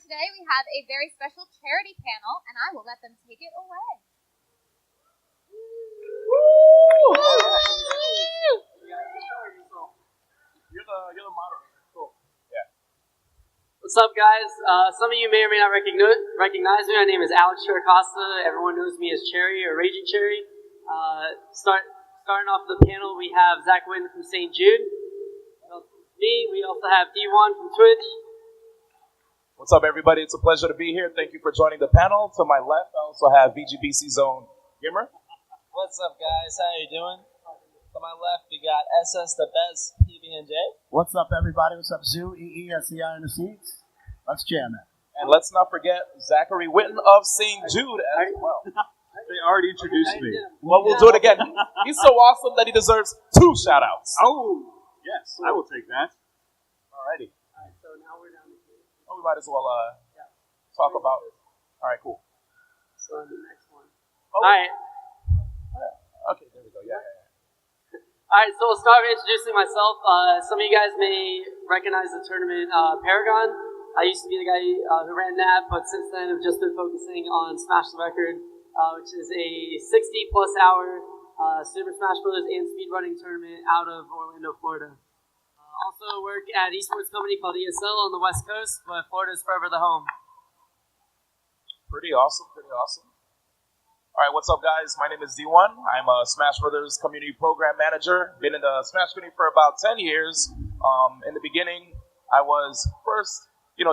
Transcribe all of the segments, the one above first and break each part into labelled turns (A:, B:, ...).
A: today we have a very special charity panel, and I will let them take it away.
B: You're the moderator. Cool. Yeah.
C: What's up, guys? Some of you may or may not recognize me. My name is Alex Chiricosta. Everyone knows me as Cherry or Raging Cherry. Starting off the panel, we have Zach Witten from St. Jude. Me. We also have D1 from Twitch.
B: What's up, everybody? It's a pleasure to be here. Thank you for joining the panel. To my left, I also have VGBC Zone Gamer.
D: What's up, guys? How you doing? To my left, we got SS the Best PB&J.
E: What's up, everybody? What's up, Zoo? EESCI in the seats. Let's jam it.
B: And let's not forget Zachary Witten of St. Jude as well.
F: They already introduced me.
B: Well, we'll do it again. He's so awesome that he deserves 2 shout-outs.
F: Oh, yes. I will take that.
B: Alrighty.
C: Alright, so now we're down to
B: Oh, we might as well talk about... Alright, cool.
C: So the next one.
B: Oh.
C: Alright.
B: Okay, there we go. Yeah.
C: Alright, so I'll start by introducing myself. Some of you guys may recognize the tournament Paragon. I used to be the guy who ran that, but since then I've just been focusing on Smash the Record, which is a 60-plus hour Super Smash Bros. And speedrunning tournament out of Orlando, Florida. Also work at an esports company called ESL on the West Coast, but Florida is forever the home.
B: Pretty awesome. All right, what's up, guys? My name is D1. I'm a Smash Brothers Community Program Manager. Been in the Smash community for about 10 years. In the beginning, I was first,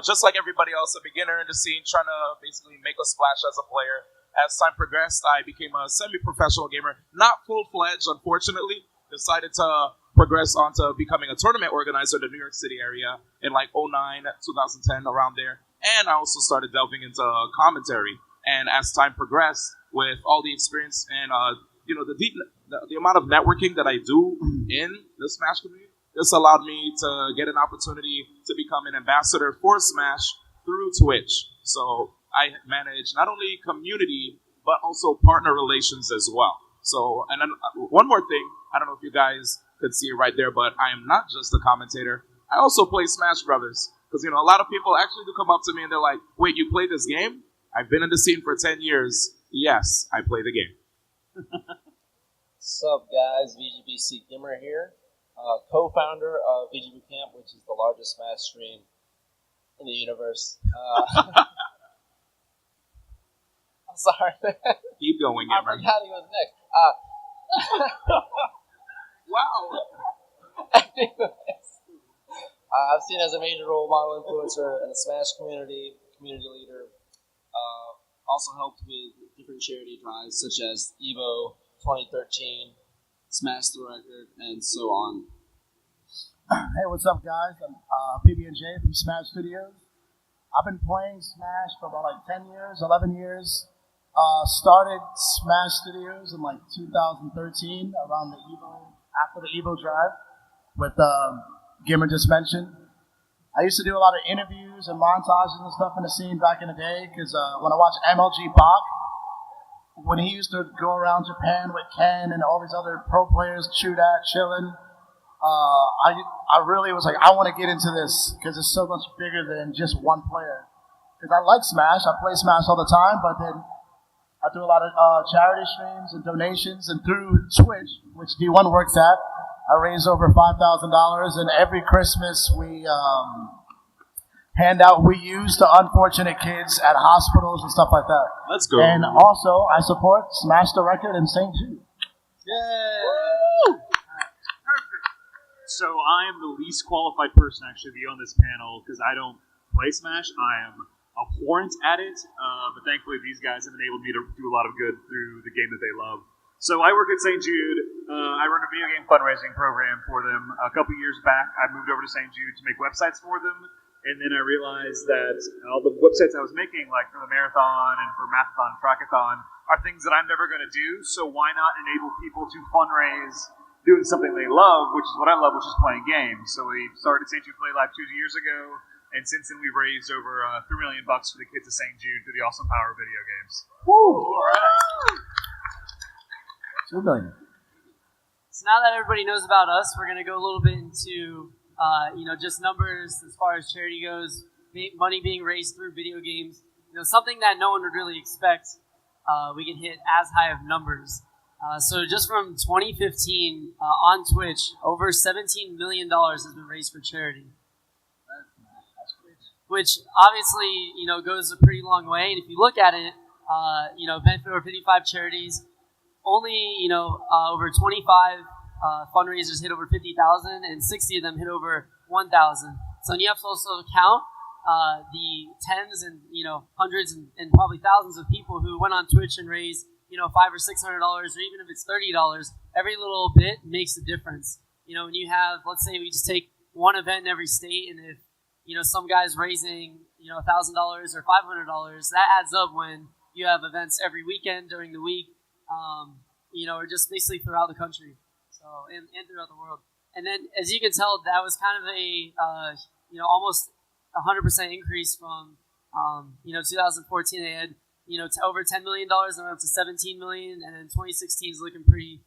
B: just like everybody else, a beginner in the scene, trying to basically make a splash as a player. As time progressed, I became a semi-professional gamer. Not full-fledged, unfortunately. Decided to progress onto becoming a tournament organizer in the New York City area in like 09, 2010, around there. And I also started delving into commentary. And as time progressed, with all the experience and the amount of networking that I do in the Smash community, this allowed me to get an opportunity to become an ambassador for Smash through Twitch. So I manage not only community but also partner relations as well. So, and then one more thing, I don't know if you guys could see it right there, but I am not just a commentator. I also play Smash Brothers because a lot of people actually do come up to me and they're like, "Wait, you play this game?" I've been in the scene for 10 years. Yes, I play the game.
D: What's up, guys? VGBC Gamer here, co-founder of VG Bootcamp, which is the largest Smash stream in the universe. I'm sorry.
B: Keep going,
D: I
B: Gamer.
D: forgot he was next.
B: Wow.
D: Anyways, I'm seen as a major role model influencer in the Smash community leader. Also helped with different charity drives such as EVO 2013, Smash the Record, and so on.
E: Hey, what's up, guys? I'm PB&J from Smash Studios. I've been playing Smash for about 10 years, 11 years. Started Smash Studios in 2013, around the EVO, after the EVO drive, with Gamer just mentioned. I used to do a lot of interviews and montages and stuff in the scene back in the day, because when I watched MLG Bach, when he used to go around Japan with Ken and all these other pro players, chilling, I really was like, I want to get into this, because it's so much bigger than just one player. Because I like Smash, I play Smash all the time, but then I do a lot of charity streams and donations, and through Twitch, which D1 works at, I raised over $5,000, and every Christmas we hand out Wii U's to unfortunate kids at hospitals and stuff like that.
B: Let's go.
E: And also, I support Smash the Record in St. Jude.
F: Yay! Perfect. So I am the least qualified person actually to be on this panel because I don't play Smash. I am abhorrent at it, but thankfully these guys have enabled me to do a lot of good through the game that they love. So I work at St. Jude. I run a video game fundraising program for them. A couple years back, I moved over to St. Jude to make websites for them, and then I realized that all the websites I was making, like for the marathon and for Mathathon, Trackathon, are things that I'm never going to do, so why not enable people to fundraise doing something they love, which is what I love, which is playing games. So we started St. Jude Play Live 2 years ago, and since then we've raised over $3 million for the kids of St. Jude through the awesome power of video games.
E: Woo!
F: All right.
E: 2 million.
C: So now that everybody knows about us, we're going to go a little bit into, just numbers as far as charity goes. money being raised through video games, something that no one would really expect, we can hit as high of numbers. So just from 2015 on Twitch, over $17 million has been raised for charity. Which obviously, goes a pretty long way. And if you look at it, benefit over 55 charities, only, over 25 fundraisers hit over 50,000 and 60 of them hit over 1,000. So you have to also count the tens and, hundreds and probably thousands of people who went on Twitch and raised, $500 or $600, or even if it's $30, every little bit makes a difference. When you have, let's say we just take one event in every state, and if, some guy's raising, $1,000 or $500, that adds up when you have events every weekend during the week, or just basically throughout the country, and throughout the world. And then, as you can tell, that was kind of a, almost 100% increase from, 2014. They had, to over $10 million, and up to $17 million, and then 2016 is looking pretty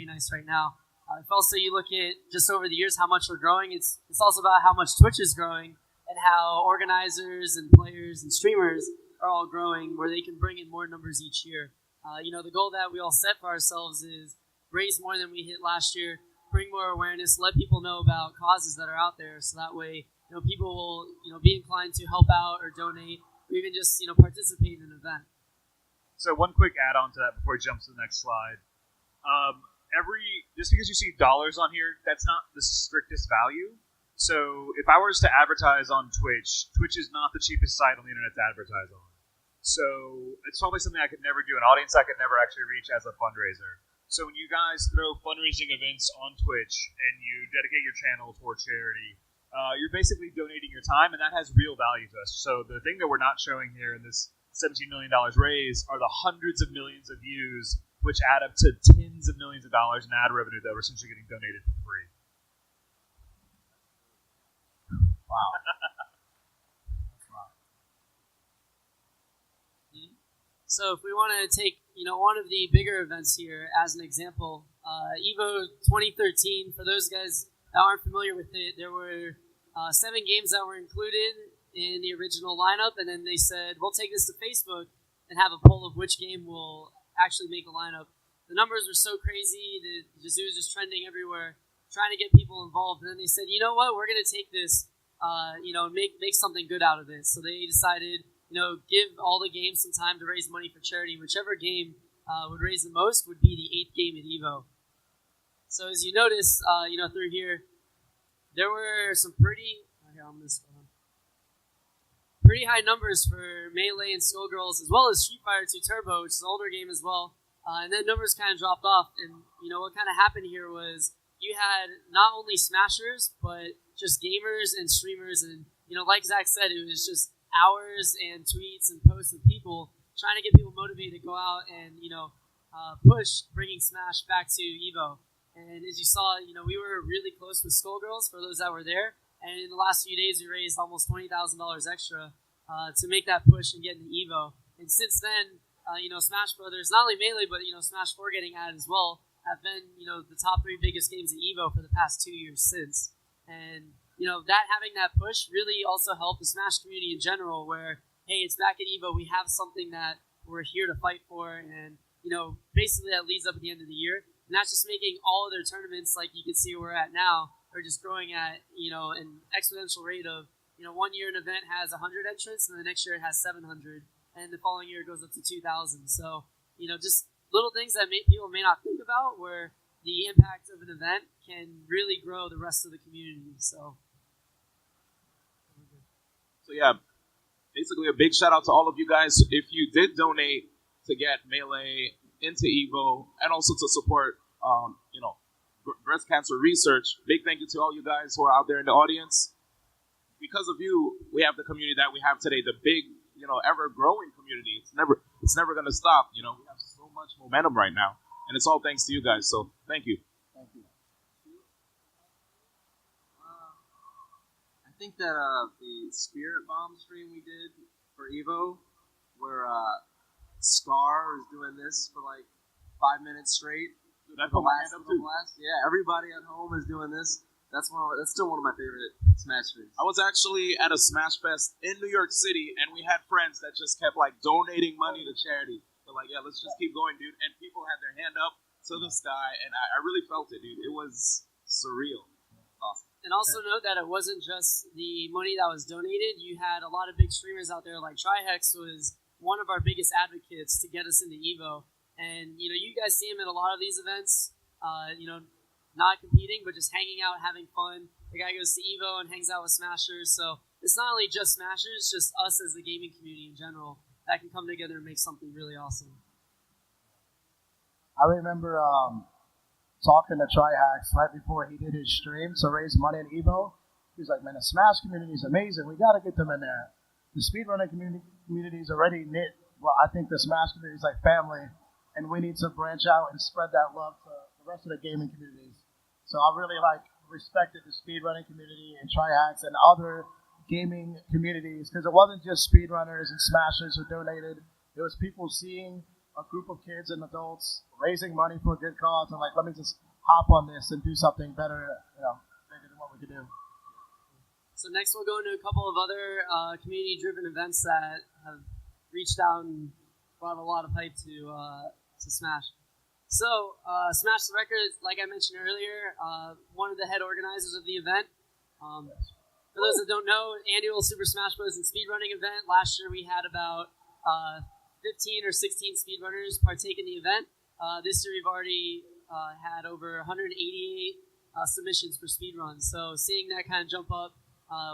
C: nice right now. If also you look at just over the years how much we're growing, it's also about how much Twitch is growing and how organizers and players and streamers are all growing, where they can bring in more numbers each year. The goal that we all set for ourselves is raise more than we hit last year, bring more awareness, let people know about causes that are out there, so that way people will be inclined to help out or donate or even just participate in an event.
F: So one quick add-on to that before we jump to the next slide. Just because you see dollars on here, that's not the strictest value. So if I was to advertise on Twitch, Twitch is not the cheapest site on the internet to advertise on. So it's probably something I could never do, an audience I could never actually reach as a fundraiser. So when you guys throw fundraising events on Twitch and you dedicate your channel toward charity, you're basically donating your time, and that has real value to us. So the thing that we're not showing here in this $17 million raise are the hundreds of millions of views, which add up to tens of millions of dollars in ad revenue that we're essentially getting donated for free.
E: Wow.
C: So if we want to take, one of the bigger events here as an example, EVO 2013, for those guys that aren't familiar with it, there were 7 games that were included in the original lineup, and then they said, we'll take this to Facebook and have a poll of which game will actually make a lineup. The numbers were so crazy that it was just trending everywhere, trying to get people involved. And then they said, you know what, we're going to take this, make something good out of it. So they decided, give all the games some time to raise money for charity. Whichever game would raise the most would be the 8th game at EVO. So as you notice, through here, there were some pretty high numbers for Melee and Skullgirls, as well as Street Fighter 2 Turbo, which is an older game as well. And then numbers kind of dropped off. And, what kind of happened here was you had not only Smashers, but just gamers and streamers. And, like Zach said, it was just hours and tweets and posts of people trying to get people motivated to go out and, push bringing Smash back to EVO. And as you saw, we were really close with Skullgirls for those that were there. And in the last few days, we raised almost $20,000 extra to make that push and get into EVO. And since then, Smash Brothers, not only Melee, but, Smash 4 getting added as well, have been, the top 3 biggest games at EVO for the past 2 years since. And, having that push really also helped the Smash community in general, where, hey, it's back at EVO, we have something that we're here to fight for, and, basically that leads up at the end of the year. And that's just making all of their tournaments, like you can see where we're at now, are just growing at, an exponential rate of, 1 year an event has 100 entrants, and the next year it has 700, and the following year it goes up to 2,000. So, just little things that people may not think about, where the impact of an event can really grow the rest of the community. So
B: yeah, basically a big shout out to all of you guys. If you did donate to get Melee into EVO and also to support, breast cancer research, big thank you to all you guys who are out there in the audience. Because of you, we have the community that we have today, the big, ever-growing community. It's never going to stop. We have so much momentum right now, and it's all thanks to you guys. So thank you.
D: Thank you. I think that the Spirit Bomb stream we did for EVO, where Scar was doing this for like 5 minutes straight.
B: Dude, I put my hand up too.
D: Yeah, everybody at home is doing this. That's still one of my favorite Smash things.
B: I was actually at a Smash Fest in New York City, and we had friends that just kept like donating money to charity. They're like, yeah, let's just keep going, dude. And people had their hand up to the sky, and I really felt it, dude. It was surreal. Awesome.
C: And also note that it wasn't just the money that was donated. You had a lot of big streamers out there, like Trihex was one of our biggest advocates to get us into Evo. And, you guys see him at a lot of these events, not competing, but just hanging out, having fun. The guy goes to Evo and hangs out with Smashers. So it's not only just Smashers, just us as the gaming community in general that can come together and make something really awesome.
E: I remember talking to Trihax right before he did his stream to raise money in Evo. He was like, man, the Smash community is amazing. We got to get them in there. The speedrunning community is already knit. Well, I think the Smash community is like family, and we need to branch out and spread that love to the rest of the gaming communities. So I really respected the speedrunning community and Trihax and other gaming communities, because it wasn't just speedrunners and smashers who donated. It was people seeing a group of kids and adults raising money for a good cause and let me just hop on this and do something better, bigger than what we could do.
C: So next we'll go into a couple of other community-driven events that have reached out and brought a lot of hype to Smash. So, Smash the Record, like I mentioned earlier, one of the head organizers of the event. For those that don't know, annual Super Smash Bros. And speedrunning event. Last year we had about 15 or 16 speedrunners partake in the event. This year we've already had over 188 submissions for speedruns. So seeing that kind of jump up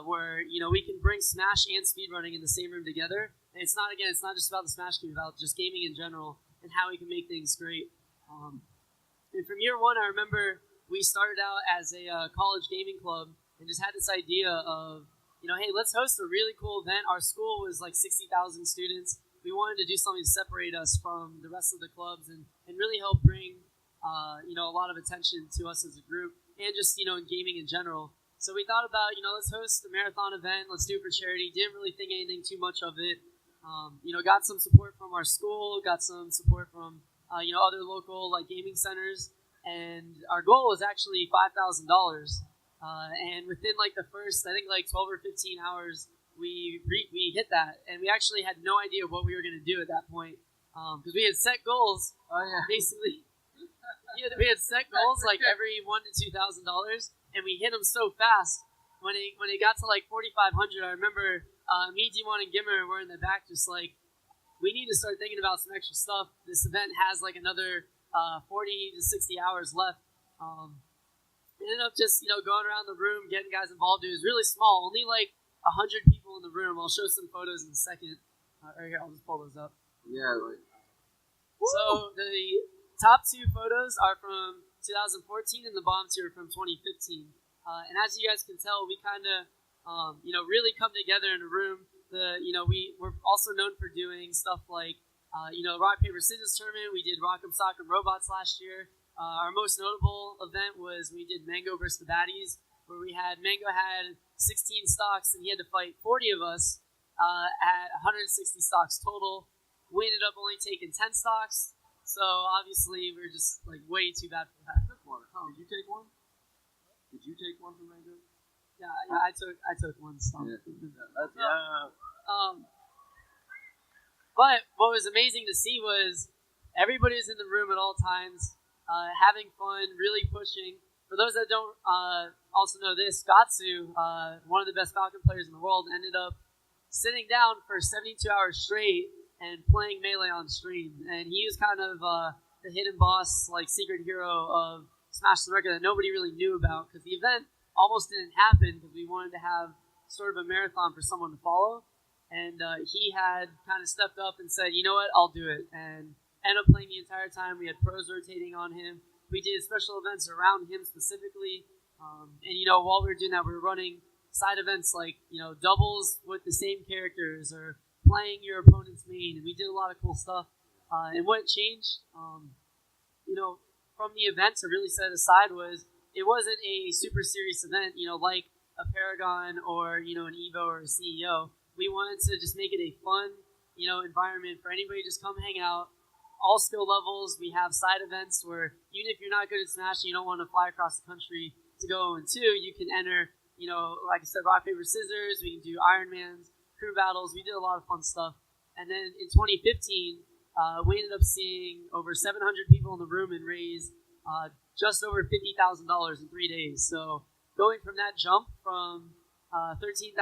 C: where, we can bring Smash and speedrunning in the same room together. And it's not just about the Smash game, about just gaming in general and how we can make things great. And from year one, I remember we started out as a college gaming club and just had this idea of, hey, let's host a really cool event. Our school was like 60,000 students. We wanted to do something to separate us from the rest of the clubs and really help bring, a lot of attention to us as a group and just, in gaming in general. So we thought about, let's host a marathon event. Let's do it for charity. Didn't really think anything too much of it. Got some support from our school, got some support from other local gaming centers, and our goal was actually $5,000. And within the first, I think 12 or 15 hours, we hit that, and we actually had no idea what we were going to do at that point because we had set goals. Basically, we had set goals every $1,000 to $2,000, and we hit them so fast. When it got to 4,500, I remember me, D1, and Gimmer were in the back just we need to start thinking about some extra stuff. This event has another 40 to 60 hours left. We ended up just, going around the room, getting guys involved. It was really small, only 100 people in the room. I'll show some photos in a second. Right here, I'll just pull those up.
D: Yeah,
C: So the top two photos are from 2014 and the bottom two are from 2015. And as you guys can tell, we kind of, really come together in a room. We're also known for doing stuff like, rock, paper, scissors tournament. We did Rock'em Sock'em Robots last year. Our most notable event was we did Mango versus the Baddies, where Mango had 16 stocks and he had to fight 40 of us at 160 stocks total. We ended up only taking 10 stocks, so obviously we're just way too bad for that.
D: Did you take one? Did you take one from Mango?
C: Yeah, I took one stock. But what was amazing to see was everybody was in the room at all times, having fun, really pushing. For those that don't also know this, Gatsu, one of the best Falcon players in the world, ended up sitting down for 72 hours straight and playing Melee on stream. And he was kind of the hidden boss, secret hero of Smash the Record that nobody really knew about, because the event almost didn't happen because we wanted to have sort of a marathon for someone to follow. And he had kind of stepped up and said, you know what, I'll do it. And ended up playing the entire time. We had pros rotating on him. We did special events around him specifically. And, while we were doing that, we were running side events doubles with the same characters or playing your opponent's main. And we did a lot of cool stuff. And what changed, from the event to really set aside was it wasn't a super serious event, like a Paragon or, an Evo or a CEO. We wanted to just make it a fun, environment for anybody to just come hang out. All skill levels. We have side events where even if you're not good at Smash and you don't want to fly across the country to go. And 2, you can enter, like I said, rock, paper, scissors. We can do Ironmans, crew battles. We did a lot of fun stuff. And then in 2015, we ended up seeing over 700 people in the room and raised just over $50,000 in 3 days. So going from that jump from 13,000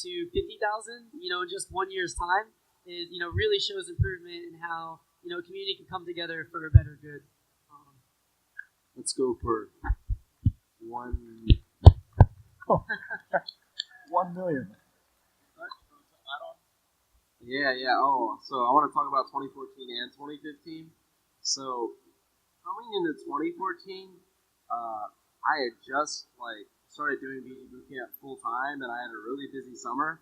C: to 50,000, in just 1 year's time is, really shows improvement in how, community can come together for a better good.
D: Let's go for 1
E: million.
D: Yeah. Oh, so I want to talk about 2014 and 2015. So coming into 2014, I had just started doing BG Bootcamp full time, and I had a really busy summer.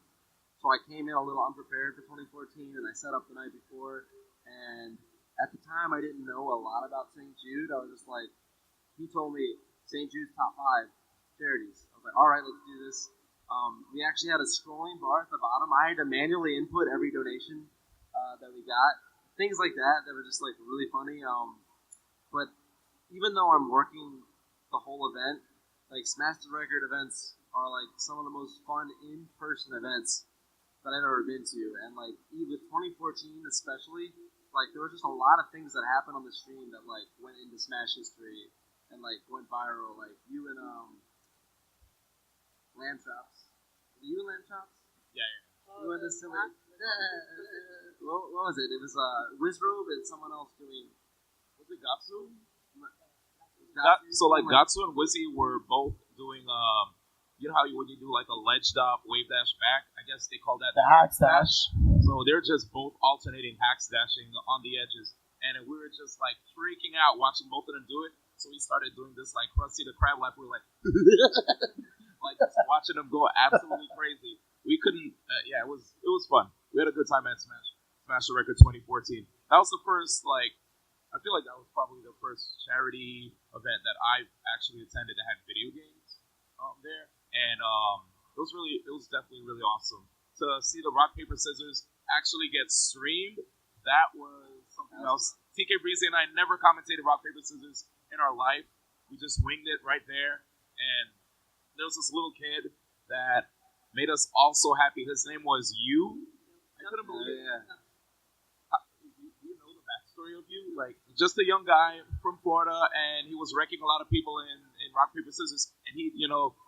D: So I came in a little unprepared for 2014, and I set up the night before. And at the time, I didn't know a lot about St. Jude. I was just like, he told me St. Jude's top 5 charities. I was like, all right, let's do this. We actually had a scrolling bar at the bottom. I had to manually input every donation that we got. Things like that were just really funny. But even though I'm working the whole event, Smash the Record events are some of the most fun in-person events that I've ever been to. And with 2014 especially, there were just a lot of things that happened on the stream that went into Smash history and went viral. You and Lamb Chops. Were you and Lamb Chops?
B: Yeah.
D: You went to silly. What was it? It was Wizrobe and someone else doing. Was it Gatsu?
B: Gatsu and Wizzy were both doing you know how when you do a ledge stop Wavedash back, I guess they call that
E: the hack dash.
B: So they're just both alternating hacks dashing on the edges, and we were just freaking out watching both of them do it. So we started doing this Krusty the Crab laugh. We were just watching them go absolutely crazy. We couldn't. It was fun. We had a good time at Smash the Record 2014. That was the first I feel like that was probably the first charity event that I've actually attended that had video games there, and it was definitely really awesome to see the rock paper scissors actually get streamed. That was something else. TK Breezy and I never commentated rock paper scissors in our life. We just winged it right there, and there was this little kid that made us all so happy. His name was You. I couldn't believe it. Do you know the backstory of You? Just a young guy from Florida, and he was wrecking a lot of people in rock paper scissors, and he'd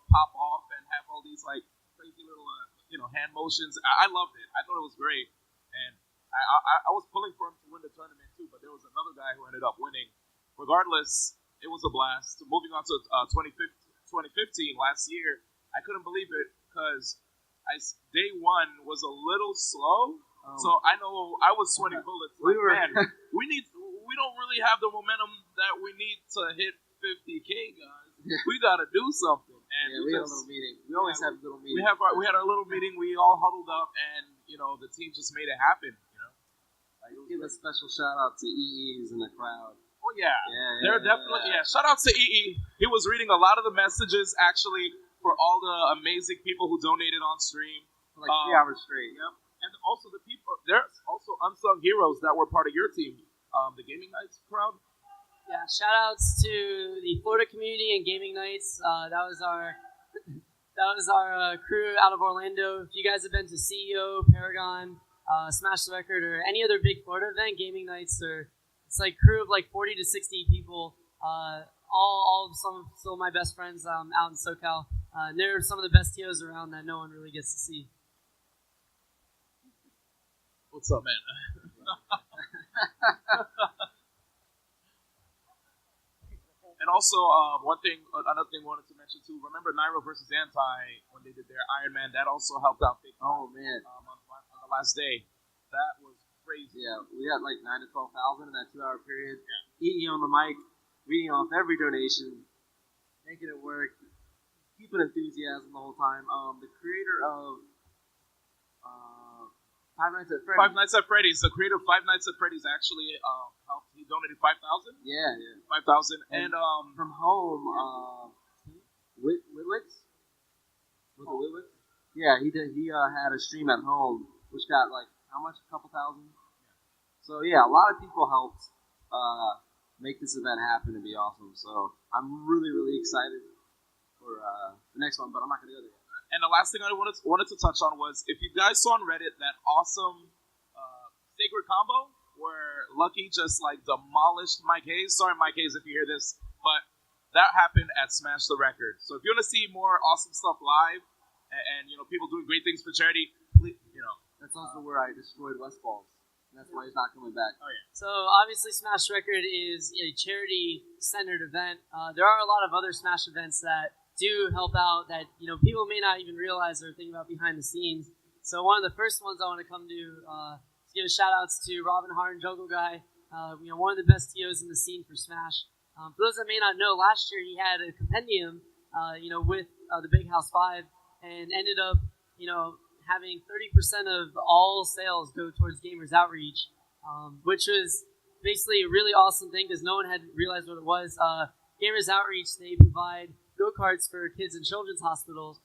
B: pop off and have all these crazy little hand motions. I loved it. I thought it was great, and I was pulling for him to win the tournament too, but there was another guy who ended up winning. Regardless, it was a blast. Moving on to 2015 last year, I couldn't believe it because day 1 was a little slow. So I know I was sweating bullets. We don't really have the momentum that we need to hit 50K, guys. We got to do something. And
D: we had a little meeting. We always have a little meeting.
B: We had our little meeting. We all huddled up, and the team just made it happen.
D: Give a special shout out to EE who's in the crowd.
B: Oh yeah, they're definitely Shout out to EE. He was reading a lot of the messages actually for all the amazing people who donated on stream
D: for 3 hours straight.
B: Yep. And also the people. There's also unsung heroes that were part of your team. The Gaming Nights crowd.
C: Yeah, shout outs to the Florida community and Gaming Nights. That was our crew out of Orlando. If you guys have been to CEO, Paragon, Smash the Record, or any other big Florida event, Gaming Nights it's crew of 40 to 60 people. All of some of my best friends out in SoCal. They're some of the best TOs around that no one really gets to see.
B: What's up, man? And also, another thing I wanted to mention too. Remember Nairo versus Anti when they did their Iron Man? That also helped out big.
D: Oh man!
B: On the last day, that was crazy.
D: Yeah, we got 9,000 to 12,000 in that 2-hour period. EE on the mic, reading off every donation, making it work, keeping enthusiasm the whole time. The creator of Five Nights at Freddy's.
B: The creator of Five Nights at Freddy's actually helped. He donated 5,000.
D: Yeah.
B: 5,000. And
D: from home, Whitwicks. Was it Whitwicks? Yeah, he did. He had a stream at home, which got how much? A couple thousand. So yeah, a lot of people helped make this event happen and be awesome. So I'm really, really excited for the next one, but I'm not going to go there yet.
B: And the last thing I wanted to touch on was, if you guys saw on Reddit that awesome sacred combo where Lucky just like demolished Mike Hayes. Sorry, Mike Hayes, if you hear this, but that happened at Smash the Record. So if you want to see more awesome stuff live and you know people doing great things for charity, please, you know.
D: That's also where I destroyed Westfalls. And that's why he's not coming back.
B: Oh yeah.
C: So obviously Smash Record is a charity-centered event. There are a lot of other Smash events that do help out that people may not even realize or think about behind the scenes. So one of the first ones I want to come to is give a shout-outs to Robin Hart and Juggle Guy. One of the best TOs in the scene for Smash. For those that may not know, last year he had a compendium, with the Big House 5 and ended up, having 30% of all sales go towards Gamers Outreach, which was basically a really awesome thing because no one had realized what it was. Gamers Outreach, they provide go-karts for kids in children's hospitals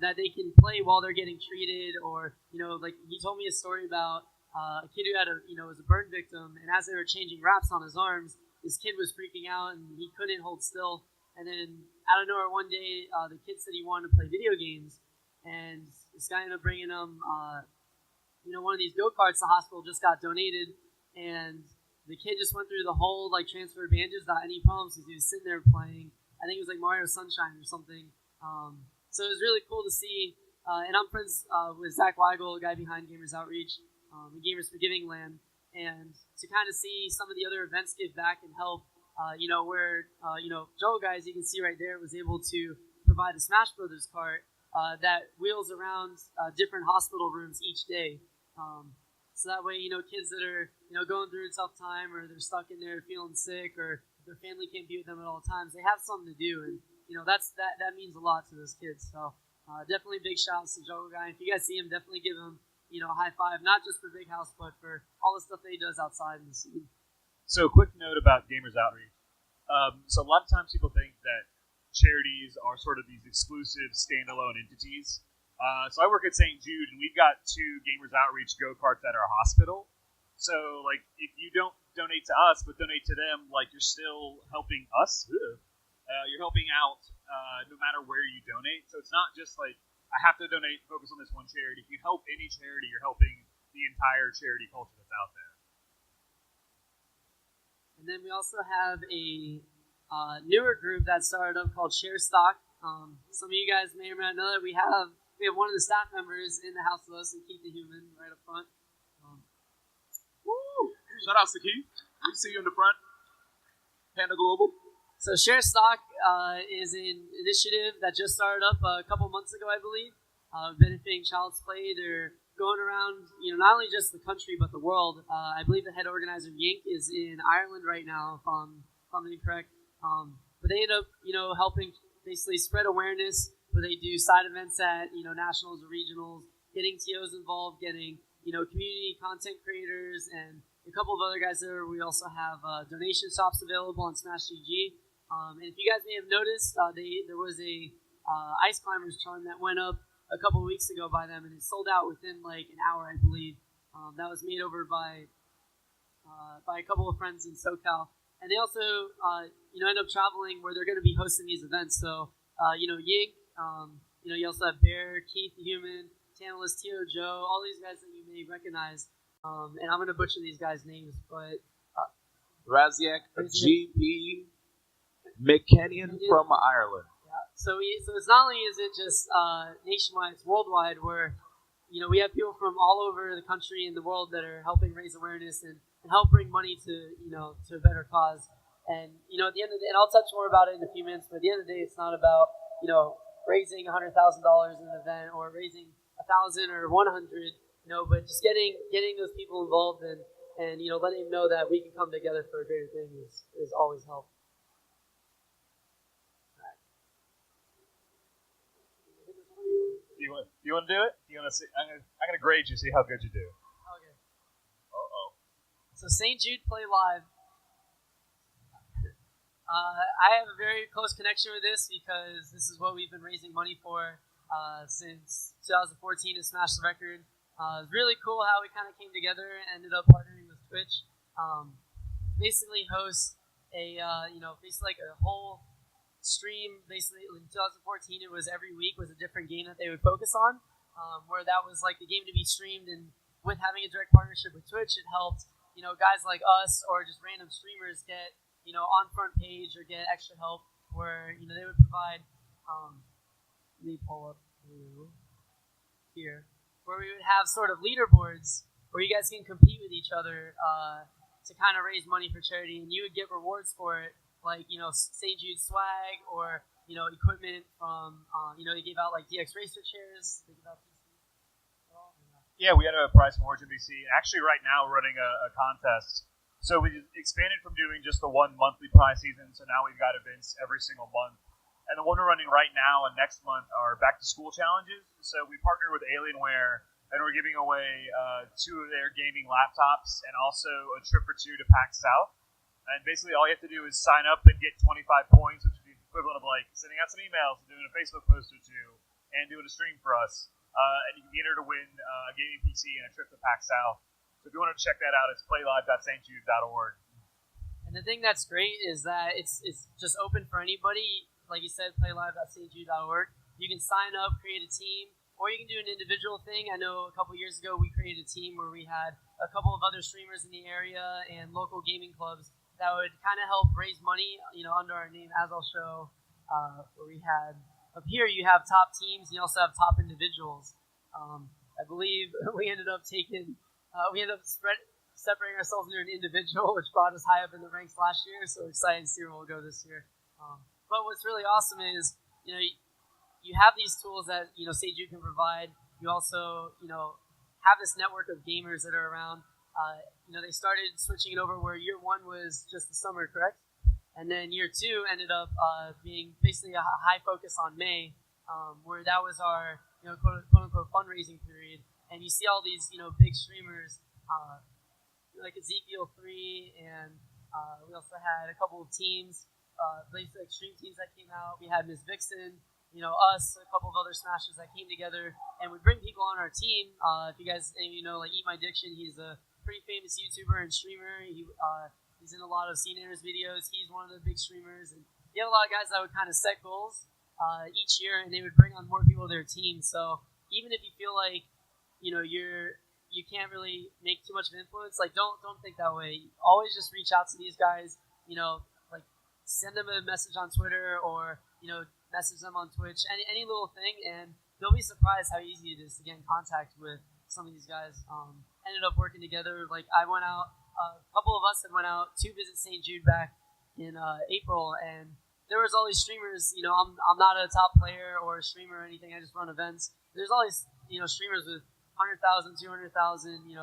C: that they can play while they're getting treated, or, like he told me a story about a kid who had was a burn victim, and as they were changing wraps on his arms, this kid was freaking out and he couldn't hold still. And then out of nowhere one day, the kid said he wanted to play video games, and this guy ended up bringing him, one of these go-karts the hospital just got donated, and the kid just went through the whole transfer of bandages without any problems because he was sitting there playing. I think it was like Mario Sunshine or something. So it was really cool to see. And I'm friends with Zach Weigel, the guy behind Gamers Outreach, and Gamers for Giving Land. And to kind of see some of the other events give back and help, where, Joe guys, you can see right there, was able to provide a Smash Brothers cart that wheels around different hospital rooms each day. So that way, kids that are, going through a tough time, or they're stuck in there feeling sick, or their family can't be with them at all times, they have something to do, and that means a lot to those kids. So definitely big shout outs to Joe Guy. If you guys see him, definitely give him a high five, not just for Big House, but for all the stuff that he does outside in the scene.
F: So, quick note about Gamers Outreach. So a lot of times people think that charities are sort of these exclusive standalone entities. So I work at St. Jude, and we've got 2 Gamers Outreach go-karts at our hospital. So, if you don't donate to us, but donate to them, you're still helping us. You're helping out no matter where you donate. So it's not just I have to donate and focus on this one charity. If you help any charity, you're helping the entire charity culture that's out there.
C: And then we also have a newer group that started up called Share Stock. Some of you guys may or may not know that we have one of the staff members in the house with us, and Keith the Human, right up front.
B: Woo! Shout out to Keith. We see you in the front. Panda Global.
C: So Share Stock is an initiative that just started up a couple months ago, I believe, benefiting Child's Play. They're going around, not only just the country, but the world. I believe the head organizer, Yink, is in Ireland right now, if I'm incorrect. But they end up, helping basically spread awareness, where they do side events at, nationals or regionals, getting TOs involved, getting, community content creators, and a couple of other guys there. We also have donation shops available on Smash GG. And if you guys may have noticed, there was a ice climbers charm that went up a couple of weeks ago by them, and it sold out within an hour, I believe. That was made over by a couple of friends in SoCal, and they also end up traveling where they're going to be hosting these events. So Yink, you also have Bear, Keith the Human, Tantalus, Tio, Joe, all these guys that you may recognize. And I'm going to butcher these guys' names, but
B: Raziak, GP, McKennion from Ireland.
C: Yeah. So it's not only is it just nationwide, it's worldwide, where we have people from all over the country and the world that are helping raise awareness and help bring money to to a better cause. And at the end of the day, and I'll touch more about it in a few minutes, but at the end of the day, it's not about raising $100,000 in an event or raising 1,000 or 100, but just getting those people involved and letting them know that we can come together for a greater thing is always help.
F: Do you want to do it? You want to see? I'm gonna grade you, see how good you do.
C: Okay.
F: Uh-oh.
C: So St. Jude Play Live. I have a very close connection with this because this is what we've been raising money for since 2014 to Smash the Record. It's really cool how we kind of came together and ended up partnering with Twitch. Basically host a, basically a whole stream, basically in 2014, it was every week was a different game that they would focus on, where that was like the game to be streamed. And with having a direct partnership with Twitch, it helped, guys like us or just random streamers get, on front page or get extra help where, they would provide, let me pull up here, where we would have sort of leaderboards where you guys can compete with each other to kind of raise money for charity, and you would get rewards for it, like St. Jude swag or equipment from they gave out like DX Racer chairs. They gave out
F: Yeah, we had a prize from Origin BC. Actually, right now we're running a contest. So we expanded from doing just the one monthly prize season, so now we've got events every single month. And the one we're running right now and next month are back-to-school challenges. So we partnered with Alienware, and we're giving away 2 of their gaming laptops and also a trip or 2 to PAX South. And basically all you have to do is sign up and get 25 points, which would be the equivalent of like sending out some emails and doing a Facebook post or 2 and doing a stream for us. And you can enter to win a gaming PC and a trip to PAX South. So if you want to check that out, it's playlive.stjude.org.
C: And the thing that's great is that it's just open for anybody. Like you said, playlive.stjude.org. You can sign up, create a team, or you can do an individual thing. I know a couple years ago we created a team where we had a couple of other streamers in the area and local gaming clubs that would kind of help raise money, under our name, as I'll show. Where we had up here, you have top teams, and you also have top individuals. I believe we ended up separating ourselves into an individual, which brought us high up in the ranks last year. So excited to see where we'll go this year. But what's really awesome is, you have these tools that, St. Jude can provide. You also, have this network of gamers that are around. They started switching it over where year 1 was just the summer, correct? And then year 2 ended up being basically a high focus on May, where that was our, quote unquote fundraising period. And you see all these, big streamers, like Ezekiel 3, and we also had a couple of teams, basically extreme teams that came out. We had Ms. Vixen, us, a couple of other Smashers that came together, and we bring people on our team. If you guys, like Eat My Diction, he's a pretty famous YouTuber and streamer. He's in a lot of CNR's videos. He's one of the big streamers, and you have a lot of guys that would kind of set goals each year, and they would bring on more people to their team. So even if you feel like you can't really make too much of an influence, like don't think that way. Always just reach out to these guys. Like send them a message on Twitter or message them on Twitch, any little thing, and they'll be surprised how easy it is to get in contact with some of these guys. Ended up working together. Like I went out, a couple of us had went out to visit St. Jude back in April, and there was all these streamers. I'm not a top player or a streamer or anything. I just run events. There's all these streamers with 100,000, 200,000, 300,000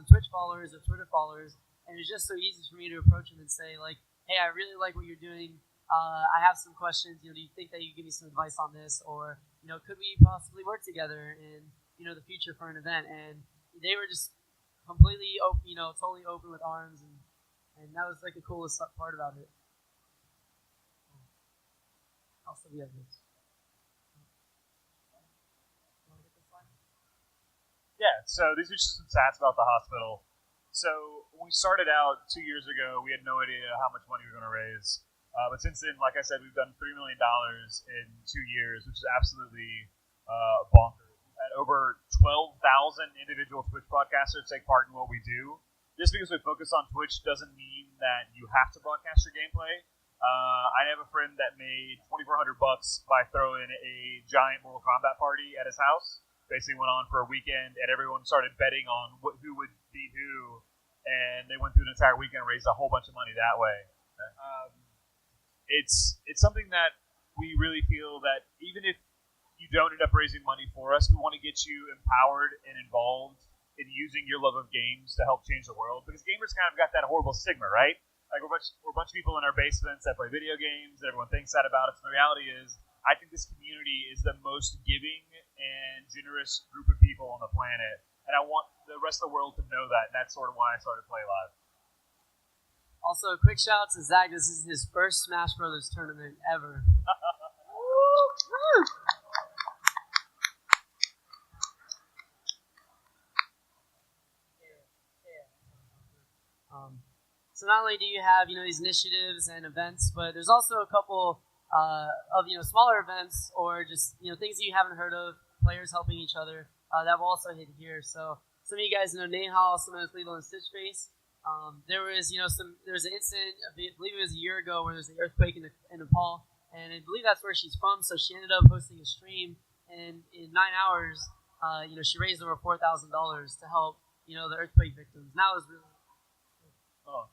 C: Twitch followers or Twitter followers, and it's just so easy for me to approach them and say like, hey, I really like what you're doing. I have some questions. Do you think that you can give me some advice on this, or could we possibly work together in the future for an event? And they were just completely open, totally open with arms, and that was like the coolest part about it. Also, we have this.
F: Yeah, so these are just some stats about the hospital. So when we started out 2 years ago, we had no idea how much money we were going to raise. But since then, like I said, we've done $3 million in 2 years, which is absolutely bonkers. We've had over 12,000 individual Twitch broadcasters take part in what we do. Just because we focus on Twitch doesn't mean that you have to broadcast your gameplay. I have a friend that made $2,400 by throwing a giant Mortal Kombat party at his house. Basically went on for a weekend, and everyone started betting on who would beat who, and they went through an entire weekend and raised a whole bunch of money that way. It's something that we really feel that even if you don't end up raising money for us, we want to get you empowered and involved in using your love of games to help change the world, because gamers kind of got that horrible stigma, right? Like we're a bunch of people in our basements that play video games, and everyone thinks that about us. And the reality is, I think this community is the most giving and generous group of people on the planet, and I want the rest of the world to know that, and that's sort of why I started Play Live.
C: Also, a quick shout out to Zach. This is his first Smash Brothers tournament ever. So not only do you have these initiatives and events, but there's also a couple smaller events or just things that you haven't heard of, players helping each other. That will also hit here. So some of you guys know Nahal, some of us Lethal and Stitchface. There was an incident, I believe it was a year ago, where there was an earthquake in Nepal, and I believe that's where she's from. So she ended up hosting a stream, and in 9 hours, she raised over $4,000 to help the earthquake victims. And that was really.
B: Oh.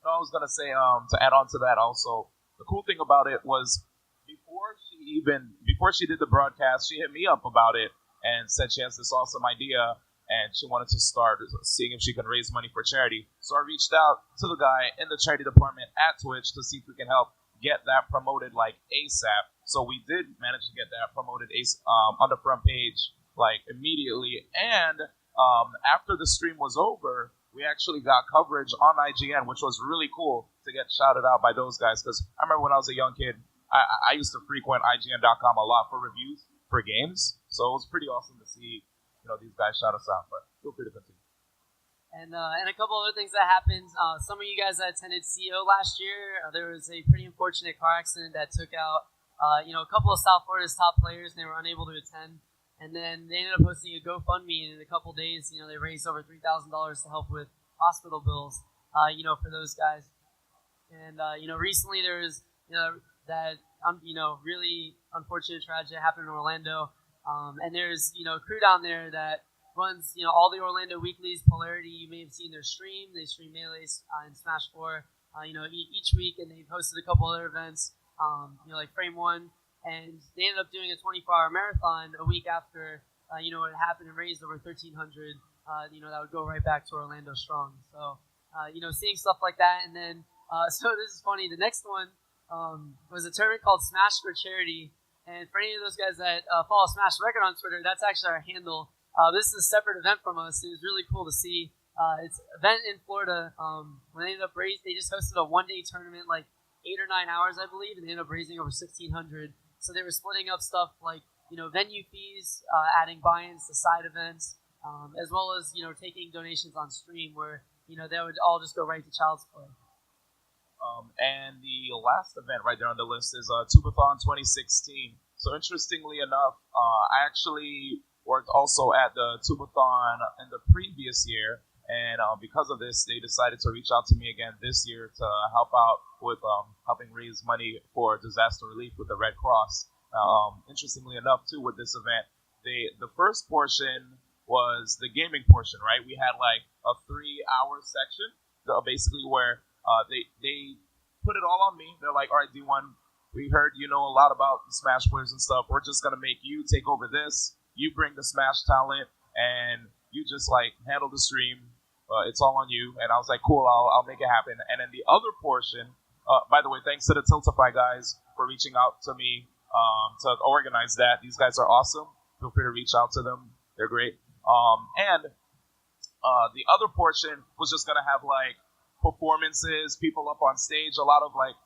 B: No, I was gonna say to add on to that also. The cool thing about it was before she did the broadcast, she hit me up about it and said she has this awesome idea and she wanted to start seeing if she can raise money for charity. So I reached out to the guy in the charity department at Twitch to see if we can help get that promoted like ASAP. So we did manage to get that promoted on the front page like immediately. And after the stream was over, we actually got coverage on IGN, which was really cool to get shouted out by those guys. Because I remember when I was a young kid, I used to frequent IGN.com a lot for reviews for games. So it was pretty awesome to see these guys shout us out. But feel free to continue.
C: And a couple other things that happened. Some of you guys that attended CO last year, there was a pretty unfortunate car accident that took out a couple of South Florida's top players, and they were unable to attend. And then they ended up hosting a GoFundMe, and in a couple days, they raised over $3,000 to help with hospital bills, for those guys. And recently there was that really unfortunate tragedy that happened in Orlando. And there's a crew down there that runs all the Orlando weeklies. Polarity, you may have seen their stream. They stream Melees and Smash 4 each week, and they've hosted a couple other events like Frame 1. And they ended up doing a 24-hour marathon a week after, it happened, and raised over $1,300, that would go right back to Orlando Strong. So, seeing stuff like that. And then, so this is funny, the next one was a tournament called Smash for Charity. And for any of those guys that follow Smash Record on Twitter, that's actually our handle. This is a separate event from us. It was really cool to see. It's an event in Florida. When they ended up they just hosted a one-day tournament, like 8 or 9 hours, I believe, and they ended up raising over $1,600. So they were splitting up stuff like, venue fees, adding buy-ins to side events, as well as, taking donations on stream where, they would all just go right to Child's Play.
B: And the last event right there on the list is Tubathon 2016. So interestingly enough, I actually worked also at the Tubathon in the previous year. And because of this, they decided to reach out to me again this year to help out with helping raise money for disaster relief with the Red Cross. Interestingly enough, too, with this event, the first portion was the gaming portion, right? We had like a 3-hour section, basically where they put it all on me. They're like, all right, D1, we heard you know a lot about the Smash players and stuff. We're just going to make you take over this. You bring the Smash talent, and you just like handle the stream. It's all on you. And I was like, cool, I'll make it happen. And then the other portion, by the way, thanks to the Tiltify guys for reaching out to me to organize that. These guys are awesome. Feel free to reach out to them. They're great. And the other portion was just going to have like performances, people up on stage, a lot of like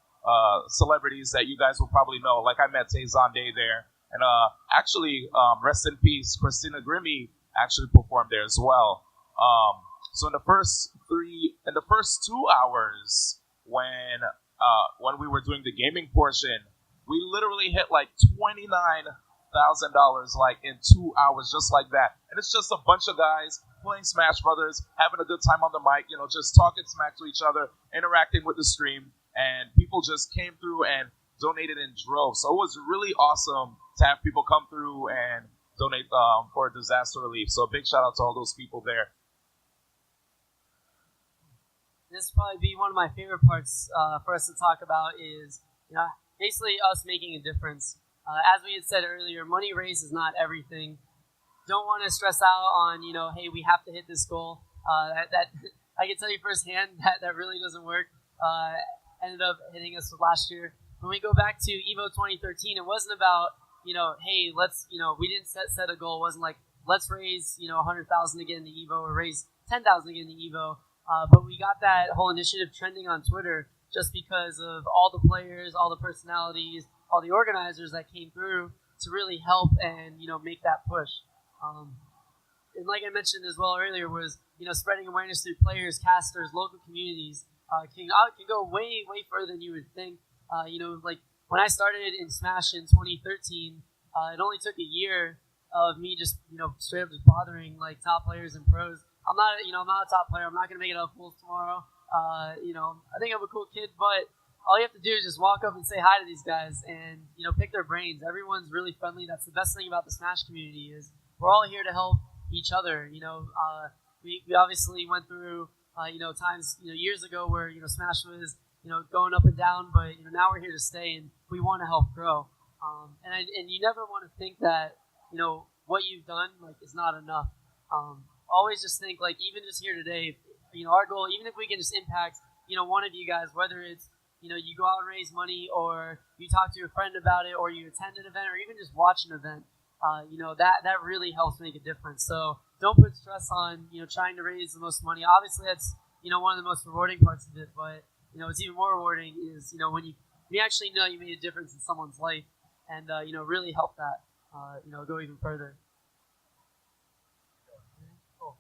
B: celebrities that you guys will probably know. Like I met Tay Zonday there. And actually, rest in peace, Christina Grimmie actually performed there as well. So in the first 2 hours, when we were doing the gaming portion, we literally hit like $29,000 like in 2 hours, just like that. And it's just a bunch of guys playing Smash Brothers, having a good time on the mic, just talking smack to each other, interacting with the stream, and people just came through and donated in droves. So it was really awesome to have people come through and donate for disaster relief. So a big shout out to all those people there.
C: This will probably be one of my favorite parts for us to talk about is, basically us making a difference. As we had said earlier, money raised is not everything. Don't want to stress out on, hey, we have to hit this goal. That I can tell you firsthand that really doesn't work. Ended up hitting us last year. When we go back to EVO 2013, it wasn't about, hey, let's, we didn't set a goal. It wasn't like, let's raise, 100,000 to get into EVO or raise 10,000 to get into EVO. But we got that whole initiative trending on Twitter just because of all the players, all the personalities, all the organizers that came through to really help and, make that push. And like I mentioned as well earlier was, spreading awareness through players, casters, local communities can go way, way further than you would think. Like when I started in Smash in 2013, it only took a year of me just, straight up just bothering like top players and pros. I'm not a top player. I'm not going to make it out of pools tomorrow. I think I'm a cool kid, but all you have to do is just walk up and say hi to these guys and, pick their brains. Everyone's really friendly. That's the best thing about the Smash community is we're all here to help each other. We obviously went through, times, years ago where, Smash was, going up and down, but, now we're here to stay and we want to help grow. And you never want to think that, what you've done, like, is not enough. Always just think, like, even just here today, our goal, even if we can just impact, one of you guys, whether it's, you go out and raise money or you talk to a friend about it or you attend an event or even just watch an event, that really helps make a difference. So don't put stress on, trying to raise the most money. Obviously, that's, one of the most rewarding parts of it. But, what's even more rewarding is, when you actually know you made a difference in someone's life and, really help that, go even further. Cool.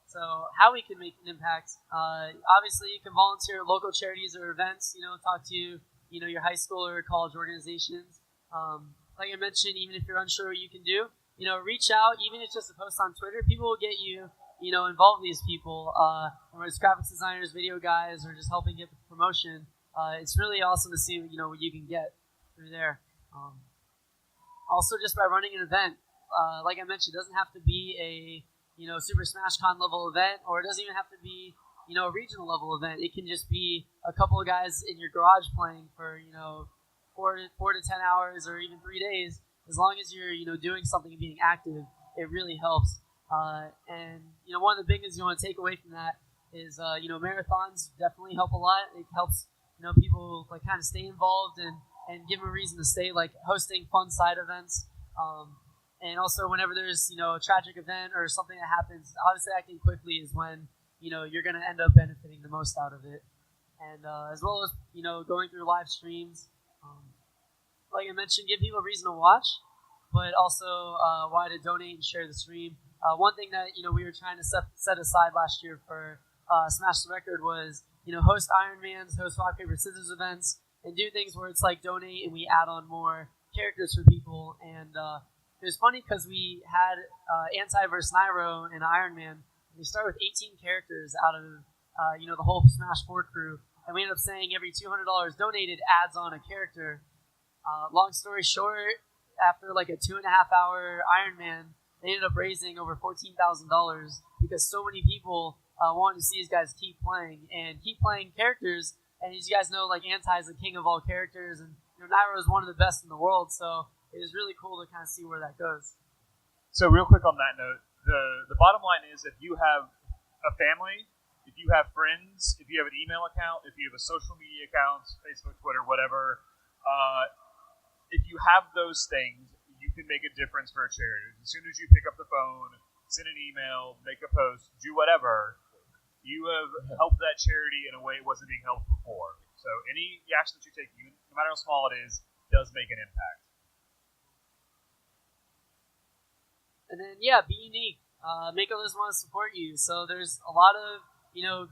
C: So how we can make an impact, obviously you can volunteer at local charities or events, talk to, your high school or college organizations. Like I mentioned, even if you're unsure what you can do, reach out, even if it's just a post on Twitter, people will get you, involve these people, whether it's graphics designers, video guys, or just helping get the promotion. It's really awesome to see, what you can get through there. Also, just by running an event, like I mentioned, it doesn't have to be a, Super Smash Con level event, or it doesn't even have to be, a regional level event. It can just be a couple of guys in your garage playing for, 4 to 10 hours or even 3 days. As long as you're, doing something and being active, it really helps. And, one of the big things you want to take away from that is, marathons definitely help a lot. It helps, people like kind of stay involved and give them a reason to stay, like hosting fun side events. And also whenever there's, a tragic event or something that happens, obviously acting quickly is when, you're going to end up benefiting the most out of it. And as well as, going through live streams. Like I mentioned, give people a reason to watch, but also why to donate and share the stream. One thing that, we were trying to set aside last year for Smash the Record was, host Ironmans, host rock, paper, scissors events, and do things where it's like donate and we add on more characters for people. And it was funny because we had Anti versus Nairo in Ironman. We started with 18 characters out of, the whole Smash 4 crew. And we ended up saying every $200 donated adds on a character. Long story short, after like a 2.5 hour Ironman, they ended up raising over $14,000 because so many people wanted to see these guys keep playing characters. And as you guys know, like Anti is the king of all characters, and Nairo is one of the best in the world. So it was really cool to kind of see where that goes.
F: So real quick on that note, the bottom line is if you have a family, if you have friends, if you have an email account, if you have a social media account, Facebook, Twitter, whatever, if you have those things, you can make a difference for a charity. As soon as you pick up the phone, send an email, make a post, do whatever, you have helped that charity in a way it wasn't being helped before. So any action that you take, no matter how small it is, does make an impact.
C: And then, be unique. Make others want to support you. So there's a lot of,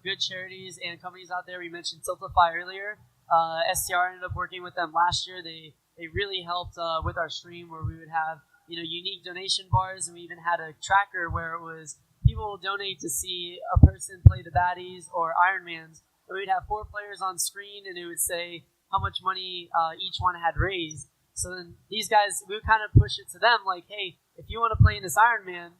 C: good charities and companies out there. We mentioned Simplify earlier. STR ended up working with them last year. They really helped with our stream where we would have, unique donation bars, and we even had a tracker where it was people will donate to see a person play the baddies or Ironmans. And we'd have 4 players on screen, and it would say how much money each one had raised. So then these guys, we would kind of push it to them like, hey, if you want to play in this Ironman,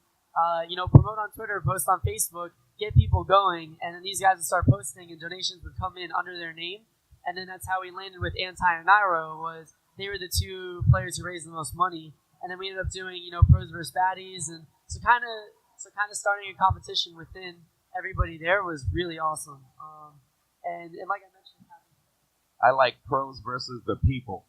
C: promote on Twitter, post on Facebook, get people going, and then these guys would start posting, and donations would come in under their name. And then that's how we landed with Anti and Nairo, was they were the 2 players who raised the most money. And then we ended up doing, pros versus baddies, and so kind of starting a competition within everybody there was really awesome. And like I mentioned,
B: I like pros versus the people.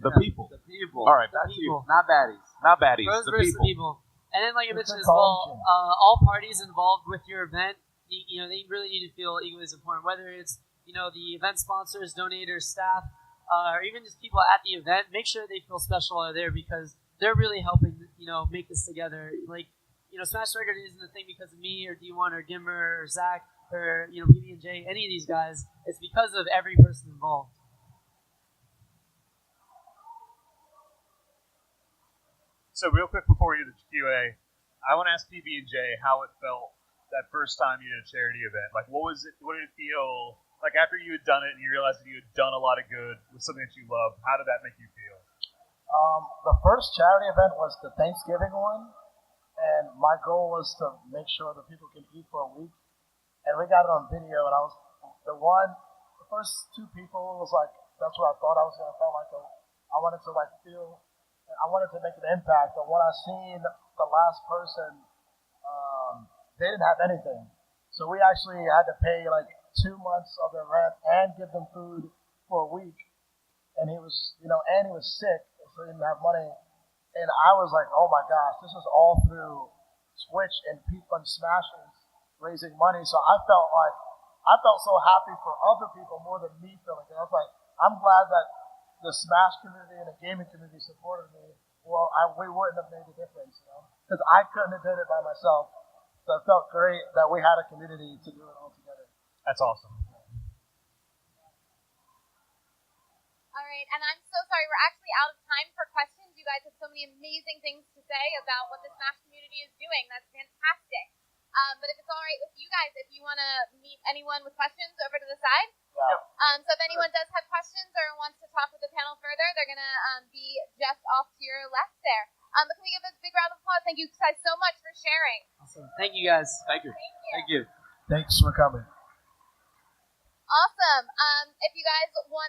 B: The people.
D: The people.
B: All right, that's you.
D: Not baddies.
B: Not baddies.
C: pros
B: The
C: versus
B: people.
C: the people. And then, like I mentioned as well, all parties involved with your event, they really need to feel equally as important. Whether it's the event sponsors, donators, staff, or even just people at the event, make sure they feel special while they're there because they're really helping make this together. Like Smash Record isn't a thing because of me or D1 or Gimmer or Zach or PB&J, any of these guys. It's because of every person involved.
F: So real quick before we do the QA, I want to ask PB&J how it felt that first time you did a charity event. Like, what was it? What did it feel like after you had done it and you realized that you had done a lot of good with something that you love? How did that make you feel?
E: The first charity event was the Thanksgiving one, and my goal was to make sure that people can eat for a week. And we got it on video, and the first two people was like, that's what I thought I was going to feel like. I wanted to make an impact. But when I seen the last person, they didn't have anything. So we actually had to pay like 2 months of their rent and give them food for a week. And he was, and he was sick, so he didn't have money. And I was like, oh my gosh, this is all through Twitch and people and Smashers raising money. So I felt so happy for other people more than me feeling it. I was like, I'm glad that the Smash community and the gaming community supported me. Well, we wouldn't have made a difference, because I couldn't have did it by myself. So it felt great that we had a community to do it all together.
F: That's awesome.
A: All right, and I'm so sorry. We're actually out of time for questions. You guys have so many amazing things to say about what the Smash community is doing. That's fantastic. But if it's all right with you guys, if you want to meet anyone with questions over to the side.
E: Yeah.
A: So if anyone does have questions or wants to talk with the panel further, they're going to be just off to your left there. But can we give a big round of applause? Thank you guys so much for sharing.
C: Awesome. Thank you, guys.
D: Thank you.
A: Thank you.
E: Thanks for coming.
A: Awesome. If you guys want